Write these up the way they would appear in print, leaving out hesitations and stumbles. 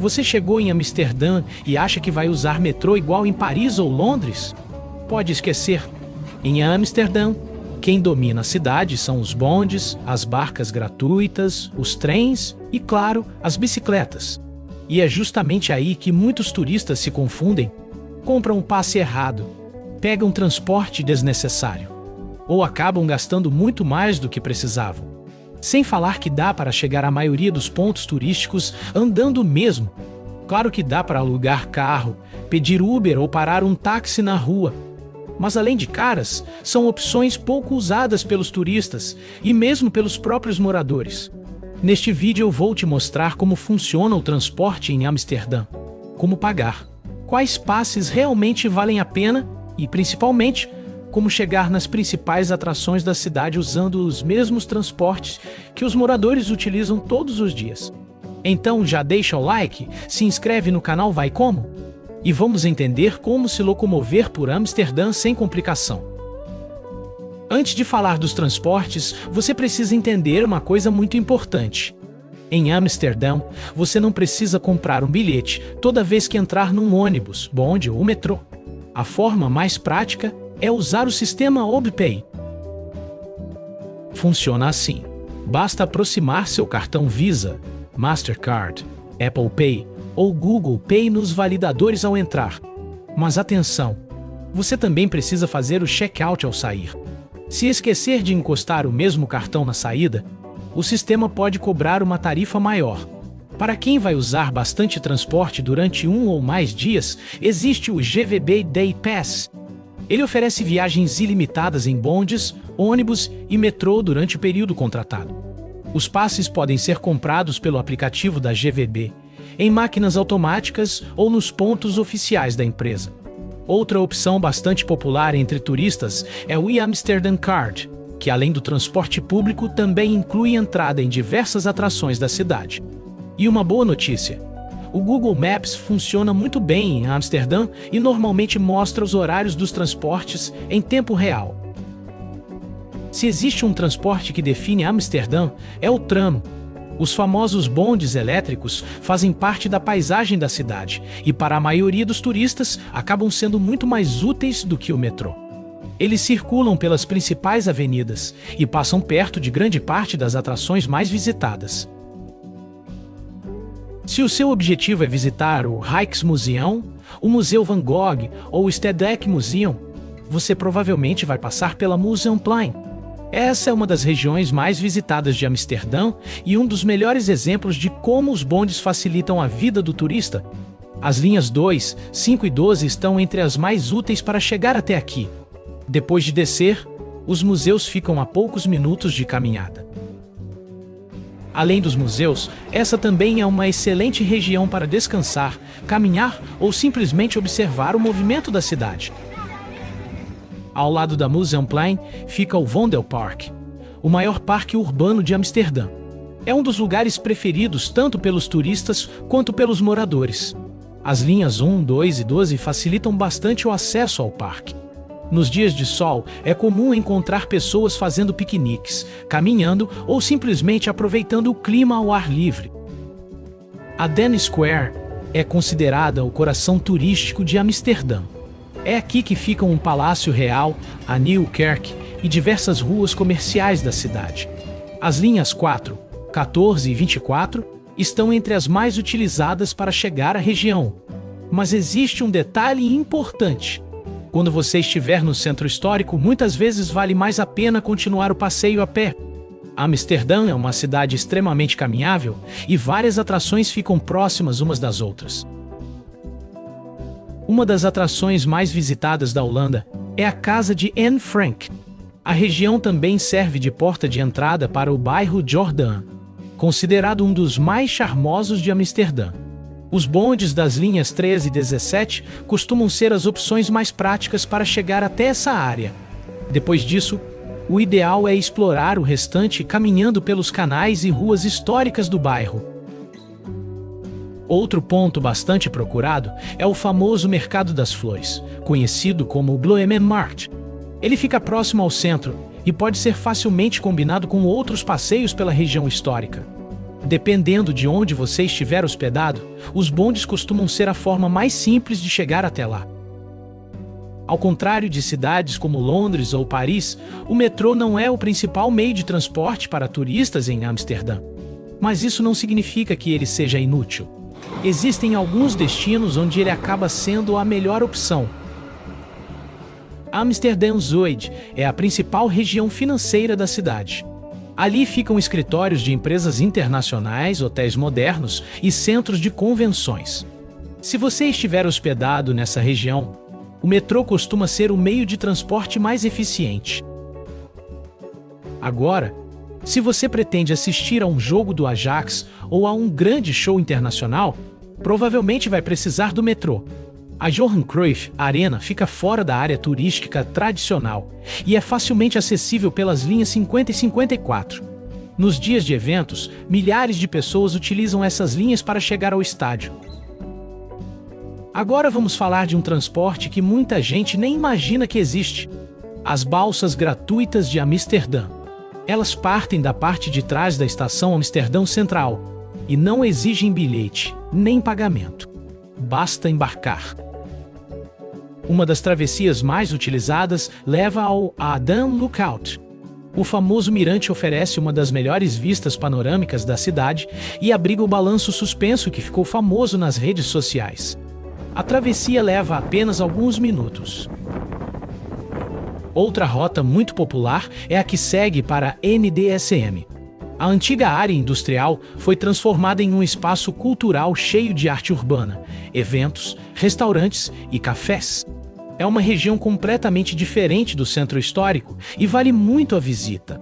Você chegou em Amsterdã e acha que vai usar metrô igual em Paris ou Londres? Pode esquecer. Em Amsterdã, quem domina a cidade são os bondes, as barcas gratuitas, os trens e, claro, as bicicletas. E é justamente aí que muitos turistas se confundem, compram um passe errado, pegam transporte desnecessário, ou acabam gastando muito mais do que precisavam. Sem falar que dá para chegar à maioria dos pontos turísticos andando mesmo. Claro que dá para alugar carro, pedir Uber ou parar um táxi na rua. Mas além de caras, são opções pouco usadas pelos turistas e mesmo pelos próprios moradores. Neste vídeo eu vou te mostrar como funciona o transporte em Amsterdã, como pagar, quais passes realmente valem a pena e, principalmente, como chegar nas principais atrações da cidade usando os mesmos transportes que os moradores utilizam todos os dias. Então já deixa o like, se inscreve no canal Vai Como? E vamos entender como se locomover por Amsterdã sem complicação. Antes de falar dos transportes, você precisa entender uma coisa muito importante. Em Amsterdã, você não precisa comprar um bilhete toda vez que entrar num ônibus, bonde ou metrô. A forma mais prática é usar o sistema OBPay. Funciona assim. Basta aproximar seu cartão Visa, Mastercard, Apple Pay ou Google Pay nos validadores ao entrar. Mas atenção! Você também precisa fazer o check-out ao sair. Se esquecer de encostar o mesmo cartão na saída, o sistema pode cobrar uma tarifa maior. Para quem vai usar bastante transporte durante um ou mais dias, existe o GVB Day Pass. Ele oferece viagens ilimitadas em bondes, ônibus e metrô durante o período contratado. Os passes podem ser comprados pelo aplicativo da GVB, em máquinas automáticas ou nos pontos oficiais da empresa. Outra opção bastante popular entre turistas é o Amsterdam Card, que além do transporte público também inclui entrada em diversas atrações da cidade. E uma boa notícia: o Google Maps funciona muito bem em Amsterdã e normalmente mostra os horários dos transportes em tempo real. Se existe um transporte que define Amsterdã, é o tram. Os famosos bondes elétricos fazem parte da paisagem da cidade e, para a maioria dos turistas, acabam sendo muito mais úteis do que o metrô. Eles circulam pelas principais avenidas e passam perto de grande parte das atrações mais visitadas. Se o seu objetivo é visitar o Rijksmuseum, o Museu Van Gogh ou o Stedelijk Museum, você provavelmente vai passar pela Museumplein. Essa é uma das regiões mais visitadas de Amsterdã e um dos melhores exemplos de como os bondes facilitam a vida do turista. As linhas 2, 5 e 12 estão entre as mais úteis para chegar até aqui. Depois de descer, os museus ficam a poucos minutos de caminhada. Além dos museus, essa também é uma excelente região para descansar, caminhar ou simplesmente observar o movimento da cidade. Ao lado da Museumplein fica o Vondelpark, o maior parque urbano de Amsterdã. É um dos lugares preferidos tanto pelos turistas quanto pelos moradores. As linhas 1, 2 e 12 facilitam bastante o acesso ao parque. Nos dias de sol, é comum encontrar pessoas fazendo piqueniques, caminhando ou simplesmente aproveitando o clima ao ar livre. A Dan Square é considerada o coração turístico de Amsterdã. É aqui que ficam um palácio real, a Nieuwkerk e diversas ruas comerciais da cidade. As linhas 4, 14 e 24 estão entre as mais utilizadas para chegar à região. Mas existe um detalhe importante. Quando você estiver no centro histórico, muitas vezes vale mais a pena continuar o passeio a pé. Amsterdã é uma cidade extremamente caminhável e várias atrações ficam próximas umas das outras. Uma das atrações mais visitadas da Holanda é a Casa de Anne Frank. A região também serve de porta de entrada para o bairro Jordaan, considerado um dos mais charmosos de Amsterdã. Os bondes das linhas 13 e 17 costumam ser as opções mais práticas para chegar até essa área. Depois disso, o ideal é explorar o restante caminhando pelos canais e ruas históricas do bairro. Outro ponto bastante procurado é o famoso Mercado das Flores, conhecido como o Bloemenmarkt. Ele fica próximo ao centro e pode ser facilmente combinado com outros passeios pela região histórica. Dependendo de onde você estiver hospedado, os bondes costumam ser a forma mais simples de chegar até lá. Ao contrário de cidades como Londres ou Paris, o metrô não é o principal meio de transporte para turistas em Amsterdã. Mas isso não significa que ele seja inútil. Existem alguns destinos onde ele acaba sendo a melhor opção. Amsterdã Zuid é a principal região financeira da cidade. Ali ficam escritórios de empresas internacionais, hotéis modernos e centros de convenções. Se você estiver hospedado nessa região, o metrô costuma ser o meio de transporte mais eficiente. Agora, se você pretende assistir a um jogo do Ajax ou a um grande show internacional, provavelmente vai precisar do metrô. A Johan Cruyff Arena fica fora da área turística tradicional e é facilmente acessível pelas linhas 50 e 54. Nos dias de eventos, milhares de pessoas utilizam essas linhas para chegar ao estádio. Agora vamos falar de um transporte que muita gente nem imagina que existe: as balsas gratuitas de Amsterdã. Elas partem da parte de trás da estação Amsterdã Central e não exigem bilhete, nem pagamento. Basta embarcar. Uma das travessias mais utilizadas leva ao Adam Lookout. O famoso mirante oferece uma das melhores vistas panorâmicas da cidade e abriga o balanço suspenso que ficou famoso nas redes sociais. A travessia leva apenas alguns minutos. Outra rota muito popular é a que segue para NDSM. A antiga área industrial foi transformada em um espaço cultural cheio de arte urbana, eventos, restaurantes e cafés. É uma região completamente diferente do centro histórico e vale muito a visita.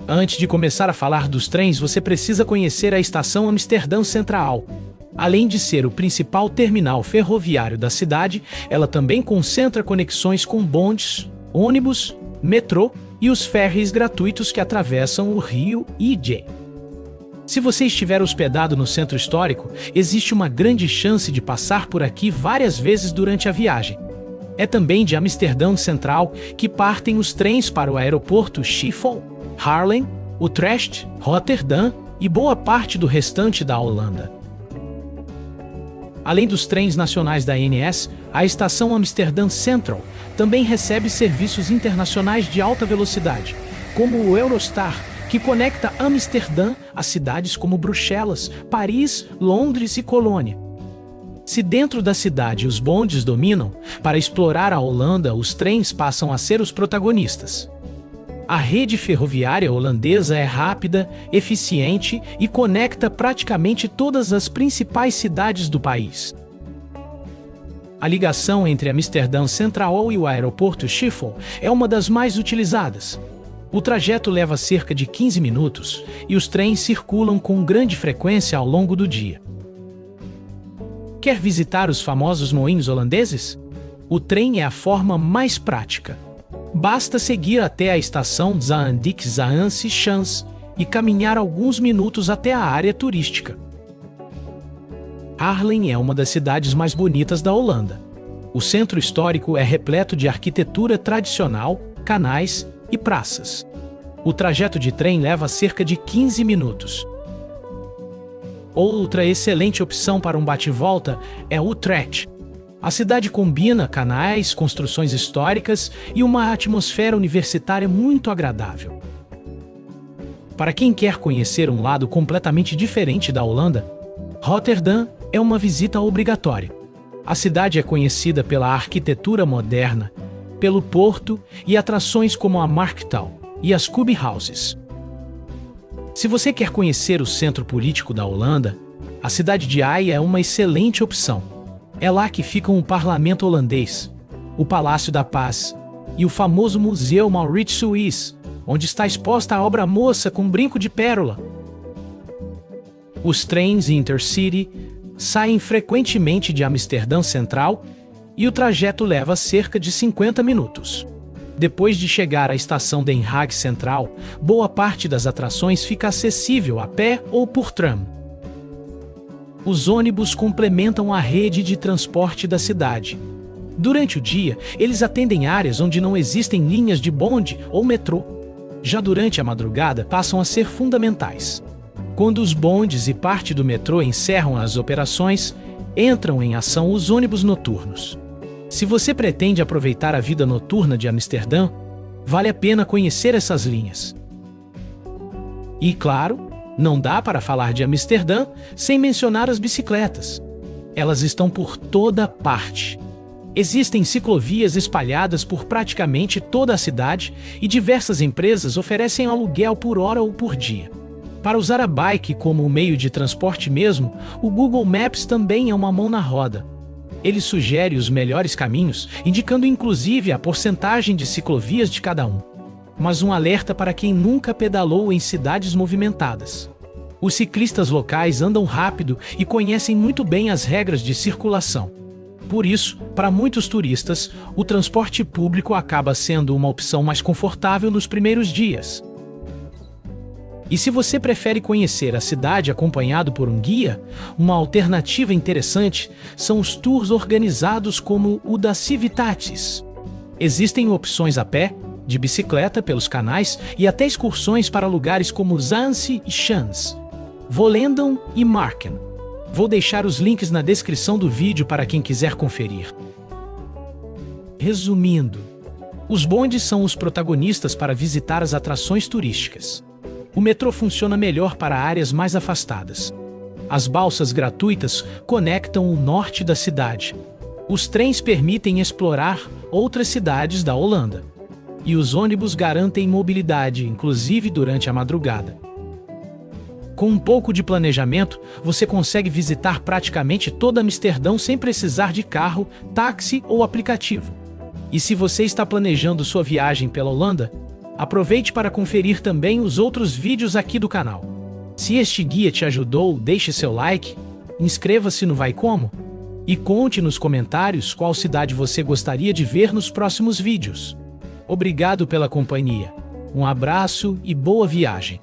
Antes de começar a falar dos trens, você precisa conhecer a estação Amsterdã Central. Além de ser o principal terminal ferroviário da cidade, ela também concentra conexões com bondes, ônibus, metrô e os ferries gratuitos que atravessam o rio IJ. Se você estiver hospedado no centro histórico, existe uma grande chance de passar por aqui várias vezes durante a viagem. É também de Amsterdã Central que partem os trens para o aeroporto Schiphol, Haarlem, Utrecht, Roterdã e boa parte do restante da Holanda. Além dos trens nacionais da NS, a estação Amsterdã Central também recebe serviços internacionais de alta velocidade, como o Eurostar, que conecta Amsterdã a cidades como Bruxelas, Paris, Londres e Colônia. Se dentro da cidade os bondes dominam, para explorar a Holanda, os trens passam a ser os protagonistas. A rede ferroviária holandesa é rápida, eficiente e conecta praticamente todas as principais cidades do país. A ligação entre Amsterdã Central e o aeroporto Schiphol é uma das mais utilizadas. O trajeto leva cerca de 15 minutos e os trens circulam com grande frequência ao longo do dia. Quer visitar os famosos moinhos holandeses? O trem é a forma mais prática. Basta seguir até a estação Zaandijk Zaanse Schans e caminhar alguns minutos até a área turística. Haarlem é uma das cidades mais bonitas da Holanda. O centro histórico é repleto de arquitetura tradicional, canais e praças. O trajeto de trem leva cerca de 15 minutos. Outra excelente opção para um bate-volta é Utrecht. A cidade combina canais, construções históricas e uma atmosfera universitária muito agradável. Para quem quer conhecer um lado completamente diferente da Holanda, Roterdã é uma visita obrigatória. A cidade é conhecida pela arquitetura moderna, pelo porto e atrações como a Markthalle e as Clubhouses. Se você quer conhecer o centro político da Holanda, a cidade de Haia é uma excelente opção. É lá que ficam o Parlamento holandês, o Palácio da Paz e o famoso Museu Maurits Suisse, onde está exposta a obra moça com brinco de pérola. Os trens Intercity saem frequentemente de Amsterdã Central e o trajeto leva cerca de 50 minutos. Depois de chegar à estação Den Haag Central, boa parte das atrações fica acessível a pé ou por tram. Os ônibus complementam a rede de transporte da cidade. Durante o dia, eles atendem áreas onde não existem linhas de bonde ou metrô. Já durante a madrugada, passam a ser fundamentais. Quando os bondes e parte do metrô encerram as operações, entram em ação os ônibus noturnos. Se você pretende aproveitar a vida noturna de Amsterdã, vale a pena conhecer essas linhas. E claro, não dá para falar de Amsterdã sem mencionar as bicicletas. Elas estão por toda parte. Existem ciclovias espalhadas por praticamente toda a cidade e diversas empresas oferecem aluguel por hora ou por dia. Para usar a bike como um meio de transporte mesmo, o Google Maps também é uma mão na roda. Ele sugere os melhores caminhos, indicando inclusive a porcentagem de ciclovias de cada um. Mas um alerta para quem nunca pedalou em cidades movimentadas. Os ciclistas locais andam rápido e conhecem muito bem as regras de circulação. Por isso, para muitos turistas, o transporte público acaba sendo uma opção mais confortável nos primeiros dias. E se você prefere conhecer a cidade acompanhado por um guia, uma alternativa interessante são os tours organizados como o da Civitatis. Existem opções a pé, de bicicleta pelos canais e até excursões para lugares como Zaanstad e Schans, Volendam e Marken. Vou deixar os links na descrição do vídeo para quem quiser conferir. Resumindo, os bondes são os protagonistas para visitar as atrações turísticas. O metrô funciona melhor para áreas mais afastadas. As balsas gratuitas conectam o norte da cidade. Os trens permitem explorar outras cidades da Holanda. E os ônibus garantem mobilidade, inclusive durante a madrugada. Com um pouco de planejamento, você consegue visitar praticamente toda Amsterdã sem precisar de carro, táxi ou aplicativo. E se você está planejando sua viagem pela Holanda, aproveite para conferir também os outros vídeos aqui do canal. Se este guia te ajudou, deixe seu like, inscreva-se no Vai Como e conte nos comentários qual cidade você gostaria de ver nos próximos vídeos. Obrigado pela companhia. Um abraço e boa viagem.